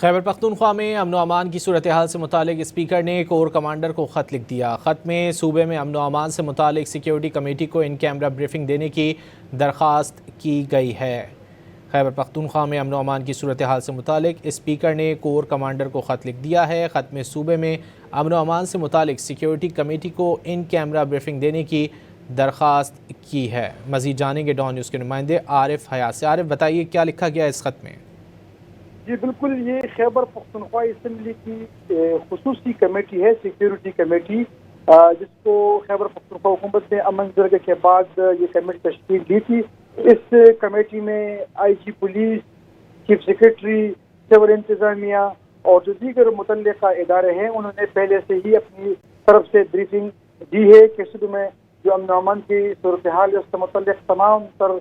خیبر پختونخوا میں امن و امان کی صورتحال سے متعلق اسپیکر نے کور کمانڈر کو خط لکھ دیا۔ خط میں صوبے میں امن و امان سے متعلق سیکیورٹی کمیٹی کو ان کیمرہ بریفنگ دینے کی درخواست کی گئی ہے۔ خیبر پختونخوا میں امن و امان کی صورتحال سے متعلق اسپیکر نے کور کمانڈر کو خط لکھ دیا ہے۔ خط میں صوبے میں امن و امان سے متعلق سیکیورٹی کمیٹی کو ان کیمرہ بریفنگ دینے کی درخواست کی ہے۔ مزید جانیں گے ڈان نیوز کے نمائندے عارف حیات سے۔ عارف بتائیے کیا لکھا گیا اس خط میں؟ جی بالکل، یہ خیبر پختونخوا اسمبلی کی خصوصی کمیٹی ہے، سیکیورٹی کمیٹی، جس کو خیبر پختونخوا حکومت نے امن درجے کے بعد یہ کمیٹی تشکیل دی تھی۔ اس کمیٹی میں I G police, chief secretary, civil انتظامیہ اور جو دیگر متعلقہ ادارے ہیں انہوں نے پہلے سے ہی اپنی طرف سے بریفنگ دی ہے کہ صوبے میں جو امن و امان کی صورتحال ہے اس سے متعلق تمام تر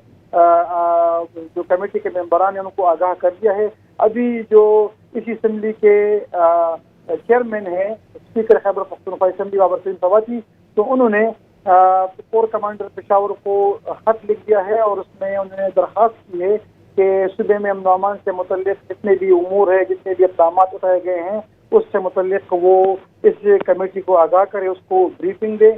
جو کمیٹی کے ممبران ہیں ان کو آگاہ کر دیا ہے۔ ابھی جو اس اسمبلی کے چیئرمین ہیں اسپیکر خیبر پختونخوا اسمبلی بابر سعید فواتی، تو انہوں نے کور کمانڈر پشاور کو خط لکھ دیا ہے اور اس میں انہوں نے درخواست کی ہے کہ صوبے میں امن و امان سے متعلق جتنے بھی امور ہے، جتنے بھی اقدامات اٹھائے گئے ہیں اس سے متعلق وہ اس کمیٹی کو آگاہ کرے، اس کو بریفنگ دے۔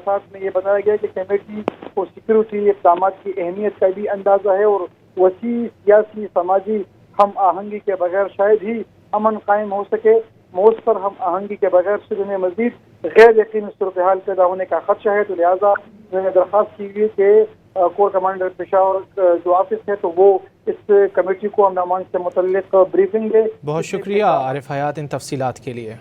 ساتھ میں یہ بتایا گیا کہ کمیٹی کو سیکیورٹی اقدامات کی اہمیت کا بھی اندازہ ہے اور وسیع سیاسی سماجی ہم آہنگی کے بغیر شاید ہی امن قائم ہو سکے۔ مؤثر ہم آہنگی کے بغیر صوبے میں مزید غیر یقینی صورتحال پیدا ہونے کا خدشہ ہے، تو لہٰذا میں نے درخواست کی گئی کہ کور کمانڈر پشاور جو آفس ہے تو وہ اس کمیٹی کو امن و امان سے متعلق بریفنگ دے۔ بہت شکریہ عارف حیات ان تفصیلات کے لیے۔